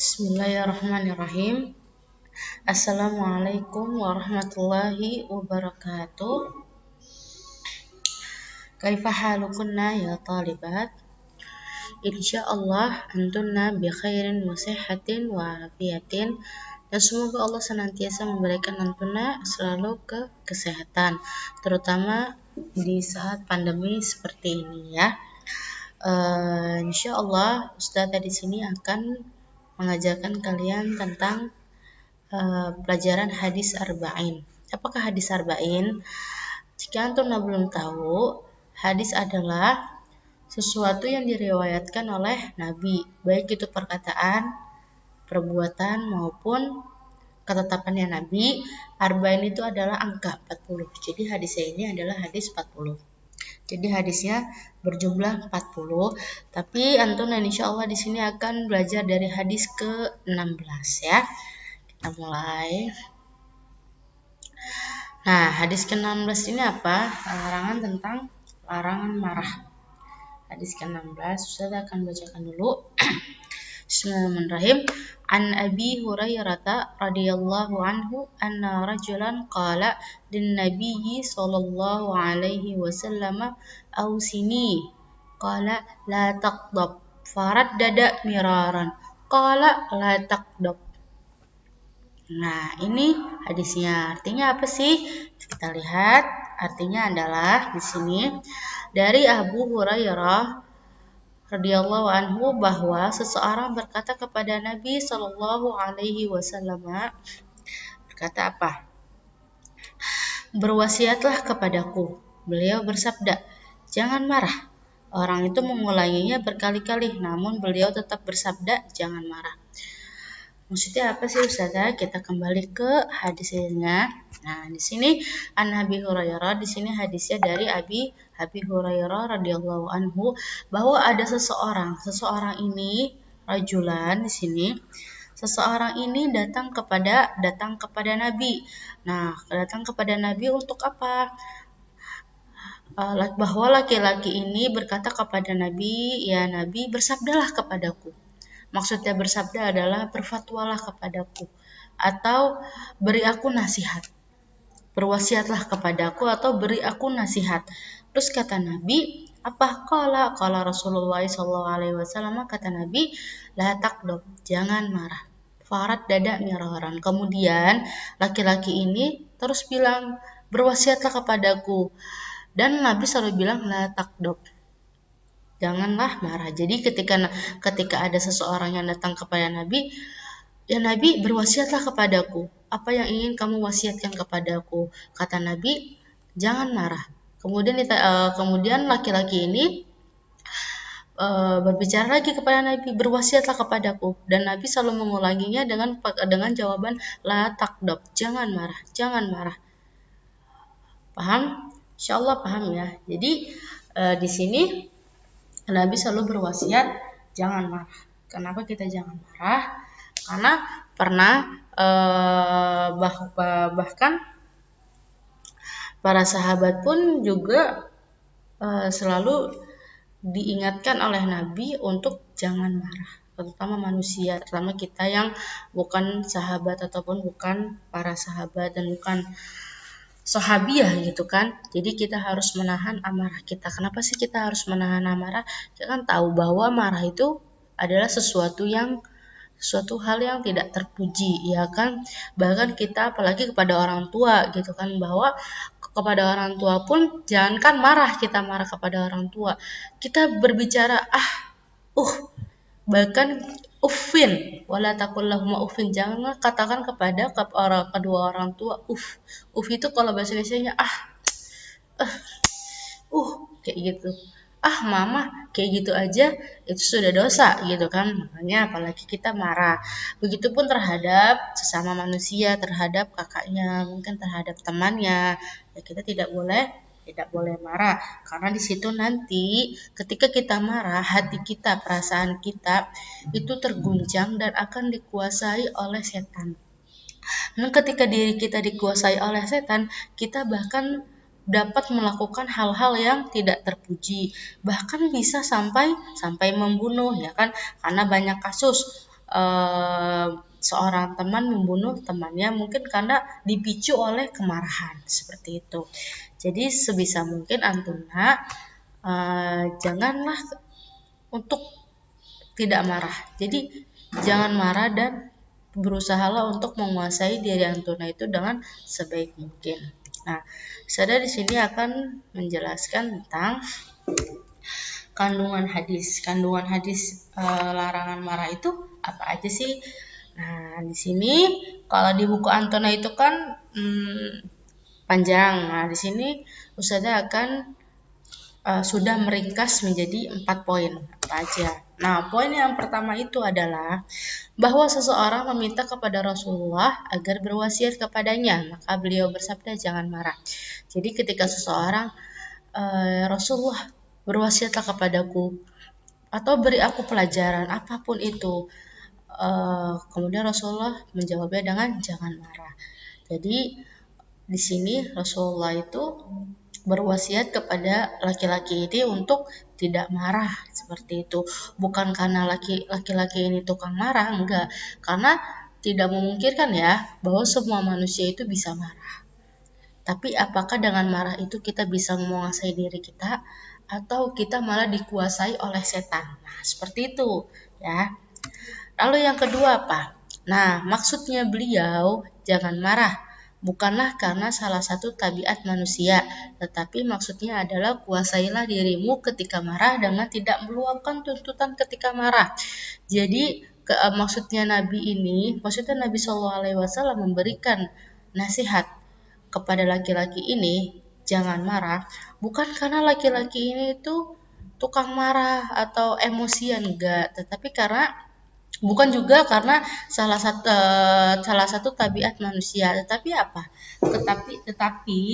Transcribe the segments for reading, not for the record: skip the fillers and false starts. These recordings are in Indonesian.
Bismillahirrahmanirrahim. Assalamualaikum warahmatullahi wabarakatuh. Kaifa halukunna ya talibat? Insyaallah antunna bi khairin wa sihhatin wa afiyatin. Dan semoga Allah senantiasa memberikan antunna selalu kesehatan, terutama di saat pandemi seperti ini ya. Insyaallah Ustazah di sini akan mengajarkan kalian tentang pelajaran hadis arba'in. Apakah hadis arba'in? Jika antum belum tahu, hadis adalah sesuatu yang diriwayatkan oleh Nabi, baik itu perkataan, perbuatan maupun ketetapannya Nabi. Arba'in itu adalah angka 40. Jadi hadisnya ini adalah hadis 40. Jadi hadisnya berjumlah 40, tapi antum insyaallah di sini akan belajar dari hadis ke-16 ya. Kita mulai. Nah, hadis ke-16 ini apa? Larangan marah. Hadis ke-16 Ustaz akan bacakan dulu. Bismillahirrahmanirrahim. An Abi Hurairah radhiyallahu anhu anna rajulan qala lin nabiyyi sallallahu alaihi wasallam ausini qala la taqdab faraddada miraran qala la taqdab. Nah, ini hadisnya. Artinya apa sih? Kita lihat. Artinya adalah di sini dari Abu Hurairah radhiyallahu anhu bahwa seseorang berkata kepada Nabi Shallallahu alaihi wasallam, berkata apa? Berwasiatlah kepadaku. Beliau bersabda, jangan marah. Orang itu mengulanginya berkali-kali, namun beliau tetap bersabda, jangan marah. Maksudnya apa sih Ustazah? Kita kembali ke hadisnya. Nah, di sini An Abi Hurairah, di sini hadisnya dari Abi Hurairah radhiyallahu anhu bahwa ada seseorang ini rajulan di sini. Seseorang ini datang kepada Nabi. Nah, datang kepada Nabi untuk apa? Bahwa laki-laki ini berkata kepada Nabi, ya Nabi bersabdalah kepadaku. Maksudnya bersabda adalah berfatwalah kepadaku atau beri aku nasihat. Berwasiatlah kepadaku atau beri aku nasihat. Terus kata Nabi, apa? Qala Rasulullah SAW, kata Nabi, la taqdab, jangan marah. Farad dada miraran. Kemudian laki-laki ini terus bilang, berwasiatlah kepadaku. Dan Nabi selalu bilang la taqdab, janganlah marah. Jadi ketika ada seseorang yang datang kepada Nabi, ya Nabi berwasiatlah kepadaku. Apa yang ingin kamu wasiatkan kepadaku? Kata Nabi, jangan marah. Kemudian laki-laki ini berbicara lagi kepada Nabi, berwasiatlah kepadaku. Dan Nabi selalu mengulanginya dengan jawaban la taqdab, jangan marah. Paham? Insyaallah paham ya. Jadi di sini Nabi selalu berwasiat jangan marah. Kenapa kita jangan marah? Karena pernah bahkan para sahabat pun juga selalu diingatkan oleh Nabi untuk jangan marah, terutama manusia, terutama kita yang bukan sahabat ataupun bukan para sahabat dan bukan sahabiah gitu kan. Jadi kita harus menahan amarah kita. Kenapa sih kita harus menahan amarah? Kita kan tahu bahwa marah itu adalah suatu hal yang tidak terpuji, ya kan? Bahkan kita apalagi kepada orang tua gitu kan, bahwa kepada orang tua pun jangankan marah, kita marah kepada orang tua, kita berbicara bahkan uffin wala taqul lahum uffin, jangan katakan kepada kedua orang tua uff itu kalau bahasa Indonesianya kayak gitu, mama kayak gitu aja itu sudah dosa gitu kan. Makanya apalagi kita marah. Begitupun terhadap sesama manusia, terhadap kakaknya, mungkin terhadap temannya, ya kita tidak boleh marah, karena di situ nanti ketika kita marah, hati kita, perasaan kita itu terguncang dan akan dikuasai oleh setan. Dan ketika diri kita dikuasai oleh setan, kita bahkan dapat melakukan hal-hal yang tidak terpuji, bahkan bisa sampai membunuh, ya kan? Karena banyak kasus seorang teman membunuh temannya mungkin karena dipicu oleh kemarahan seperti itu. Jadi sebisa mungkin Antuna janganlah untuk tidak marah. Jadi jangan marah dan berusahalah untuk menguasai diri Antuna itu dengan sebaik mungkin. Nah, saya di sini akan menjelaskan tentang kandungan hadis. Kandungan hadis larangan marah itu apa aja sih? Nah, di sini kalau di buku Antuna itu kan panjang. Nah, di sini Ustazah akan sudah meringkas menjadi 4 poin. Apa aja? Nah, poin yang pertama itu adalah bahwa seseorang meminta kepada Rasulullah agar berwasiat kepadanya, maka beliau bersabda jangan marah. Jadi ketika seseorang Rasulullah berwasiatlah kepadaku atau beri aku pelajaran apapun itu, kemudian Rasulullah menjawabnya dengan jangan marah. Jadi di sini Rasulullah itu berwasiat kepada laki-laki ini untuk tidak marah seperti itu. Bukan karena laki-laki ini tukang marah, enggak. Karena tidak memungkinkan ya bahwa semua manusia itu bisa marah. Tapi apakah dengan marah itu kita bisa menguasai diri kita atau kita malah dikuasai oleh setan? Nah, seperti itu ya. Lalu yang kedua apa? Nah, maksudnya beliau jangan marah bukanlah karena salah satu tabiat manusia, tetapi maksudnya adalah kuasailah dirimu ketika marah dengan tidak meluapkan tuntutan ketika marah. Jadi maksudnya Nabi Shallallahu Alaihi Wasallam memberikan nasihat kepada laki-laki ini jangan marah, bukan karena laki-laki ini itu tukang marah atau emosian enggak, tetapi karena bukan juga karena salah satu tabiat manusia, tetapi apa? Tetapi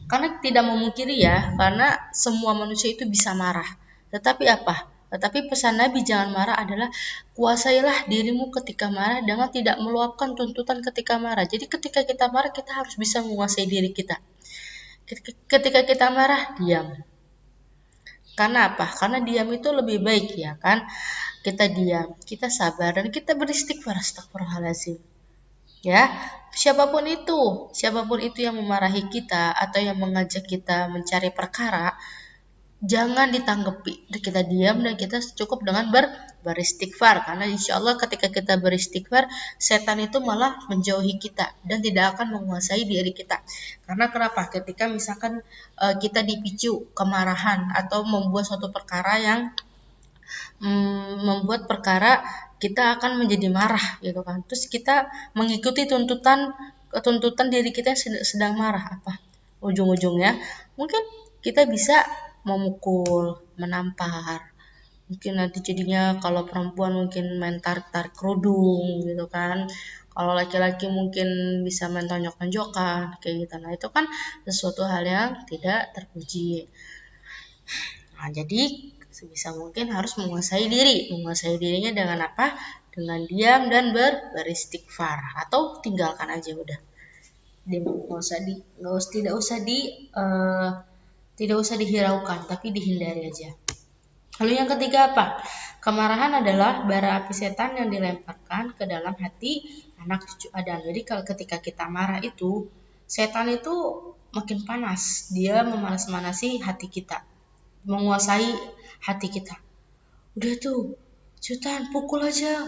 karena tidak memungkiri ya, karena semua manusia itu bisa marah. Tetapi apa? Tetapi pesan Nabi jangan marah adalah kuasailah dirimu ketika marah dengan tidak meluapkan tuntutan ketika marah. Jadi ketika kita marah kita harus bisa menguasai diri kita. Ketika kita marah, diam. Karena apa? Karena diam itu lebih baik ya kan? Kita diam, kita sabar dan kita beristighfar, astagfirullahaladzim. Ya, siapapun itu yang memarahi kita atau yang mengajak kita mencari perkara, jangan ditanggapi. Kita diam dan kita cukup dengan beristighfar. Karena insya Allah ketika kita beristighfar, setan itu malah menjauhi kita dan tidak akan menguasai diri kita. Karena kenapa? Ketika misalkan kita dipicu kemarahan atau membuat suatu perkara yang membuat perkara kita akan menjadi marah gitu kan. Terus kita mengikuti tuntutan diri kita yang sedang marah apa? Ujung-ujungnya mungkin kita bisa memukul, menampar. Mungkin nanti jadinya kalau perempuan mungkin main tarik-tarik kerudung gitu kan. Kalau laki-laki mungkin bisa main tonjok-tonjokan kayak gitu. Nah, itu kan sesuatu hal yang tidak terpuji. Nah, jadi sebisa mungkin harus menguasai dirinya dengan apa? Dengan diam dan beristighfar atau tinggalkan aja udah. Tidak usah dihiraukan, tapi dihindari aja. Lalu yang ketiga apa? Kemarahan adalah bara api setan yang dilemparkan ke dalam hati anak cucu Adam. Jadi kalau ketika kita marah itu, setan itu makin panas. Dia memanas-manasi hati kita, menguasai hati kita. Udah tuh, setan pukul aja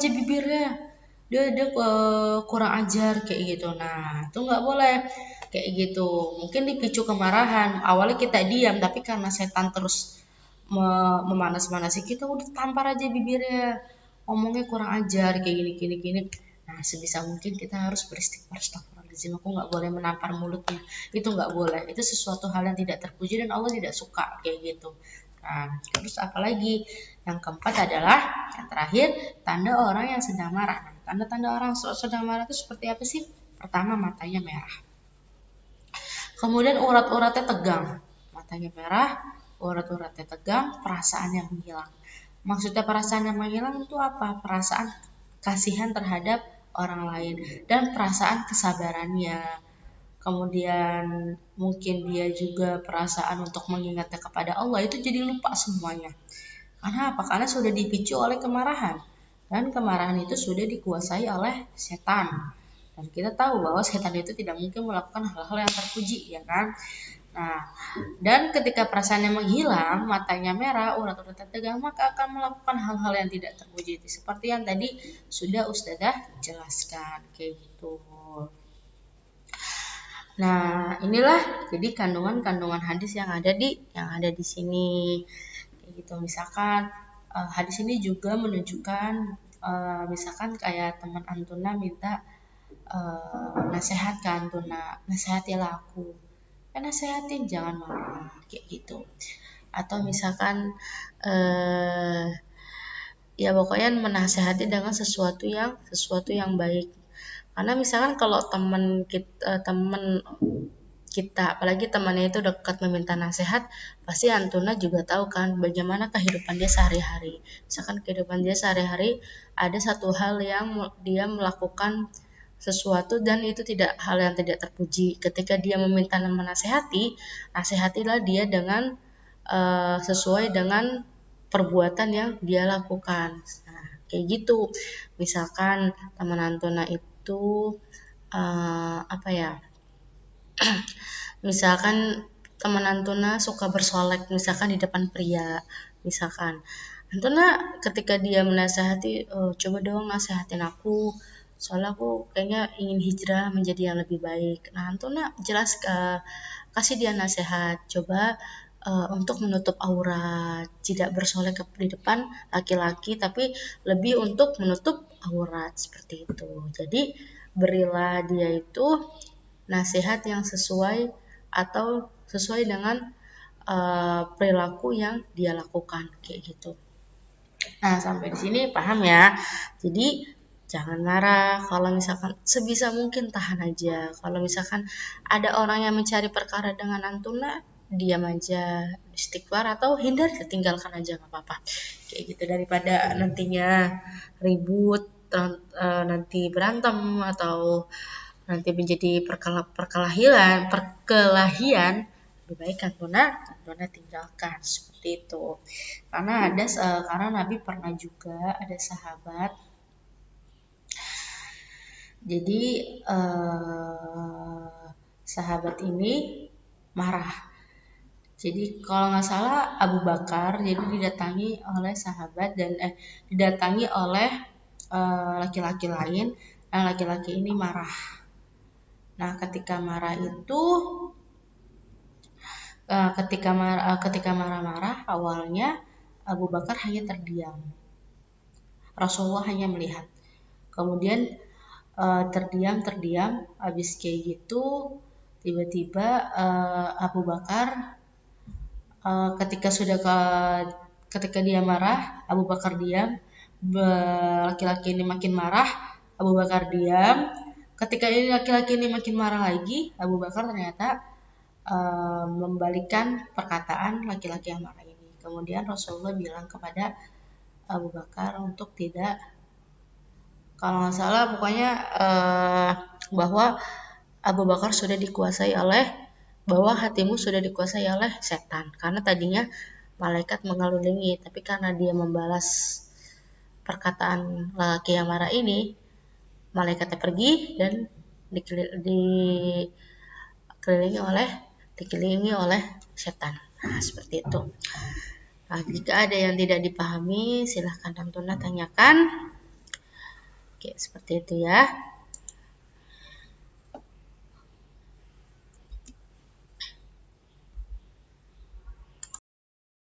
bibirnya. Dia kurang ajar kayak gitu. Nah, itu nggak boleh kayak gitu. Mungkin dipicu kemarahan. Awalnya kita diam, tapi karena setan terus memanas-manasi kita, udah tampar aja bibirnya. Ngomongnya kurang ajar kayak gini. Nah, sebisa mungkin kita harus beristighfar, astagfirullahaladzim, aku nggak boleh menampar mulutnya. Itu nggak boleh. Itu sesuatu hal yang tidak terpuji dan Allah tidak suka kayak gitu. Nah, terus apalagi? Yang keempat adalah yang terakhir, tanda orang yang sedang marah. Nah, tanda-tanda orang sedang marah itu seperti apa sih? Pertama, matanya merah. Kemudian urat-uratnya tegang. Matanya merah, urat-uratnya tegang, perasaan yang menghilang. Maksudnya perasaan yang menghilang itu apa? Perasaan kasihan terhadap orang lain dan perasaan kesabarannya. Kemudian mungkin dia juga perasaan untuk mengingatnya kepada Allah itu jadi lupa semuanya. Karena apa? Karena sudah dipicu oleh kemarahan. Dan kemarahan itu sudah dikuasai oleh setan. Dan kita tahu bahwa setan itu tidak mungkin melakukan hal-hal yang terpuji, ya kan? Nah, dan ketika perasaannya menghilang, matanya merah, urat-uratnya tegang, maka akan melakukan hal-hal yang tidak terpuji. Seperti yang tadi sudah Ustazah jelaskan, kayak gitu. Nah, inilah jadi kandungan-kandungan hadis yang ada di sini. Kayak gitu. Misalkan hadis ini juga menunjukkan misalkan kayak teman Antuna minta nasihat ke Antuna, nasihatilah aku. Kan nasehatin, jangan marah, kayak gitu. Atau misalkan ya pokoknya menasehati dengan sesuatu yang baik. Karena misalkan kalau teman kita apalagi temannya itu dekat meminta nasihat, pasti Antuna juga tahu kan bagaimana kehidupan dia sehari-hari. Misalkan kehidupan dia sehari-hari ada satu hal yang dia melakukan sesuatu dan itu hal yang tidak terpuji. Ketika dia meminta menasehati, nasihatilah dia dengan sesuai dengan perbuatan yang dia lakukan. Nah, kayak gitu. Misalkan teman Antuna itu misalkan teman Antuna suka bersolek misalkan di depan pria, misalkan Antuna ketika dia menasehati, coba dong nasehatin aku, soalnya aku kayaknya ingin hijrah menjadi yang lebih baik. Nah, Antuna jelas kasih dia nasihat, coba untuk menutup aurat, tidak bersolek di depan laki-laki, tapi lebih untuk menutup aurat seperti itu. Jadi berilah dia itu nasihat yang sesuai atau sesuai dengan perilaku yang dia lakukan, kayak gitu. Nah, sampai di sini paham ya. Jadi jangan marah, kalau misalkan sebisa mungkin tahan aja. Kalau misalkan ada orang yang mencari perkara dengan Antuna, diam aja, istighfar atau hindar, tinggalkan aja, nggak apa-apa. Kayak gitu, daripada nantinya ribut, nanti berantem atau nanti menjadi perkelahian, lebih baik Antuna tinggalkan, seperti itu. Karena Nabi pernah juga ada sahabat, jadi sahabat ini marah. Jadi kalau nggak salah Abu Bakar jadi didatangi oleh sahabat dan didatangi oleh laki-laki lain, dan laki-laki ini marah. Nah, ketika marah-marah awalnya Abu Bakar hanya terdiam. Rasulullah hanya melihat. Kemudian terdiam, habis kayak gitu tiba-tiba Abu Bakar ketika dia marah, Abu Bakar diam. Laki-laki ini makin marah, Abu Bakar diam. Ketika ini laki-laki ini makin marah lagi, Abu Bakar ternyata membalikkan perkataan laki-laki yang marah ini. Kemudian Rasulullah bilang kepada Abu Bakar untuk tidak, kalau nggak salah pokoknya bahwa Abu Bakar bahwa hatimu sudah dikuasai oleh setan. Karena tadinya malaikat mengelilingin, tapi karena dia membalas perkataan laki yang marah ini, malaikatnya pergi dan dikelilingi oleh setan. Nah, seperti itu. Nah, jika ada yang tidak dipahami, silahkan Antuna tanyakan. Oke, seperti itu ya.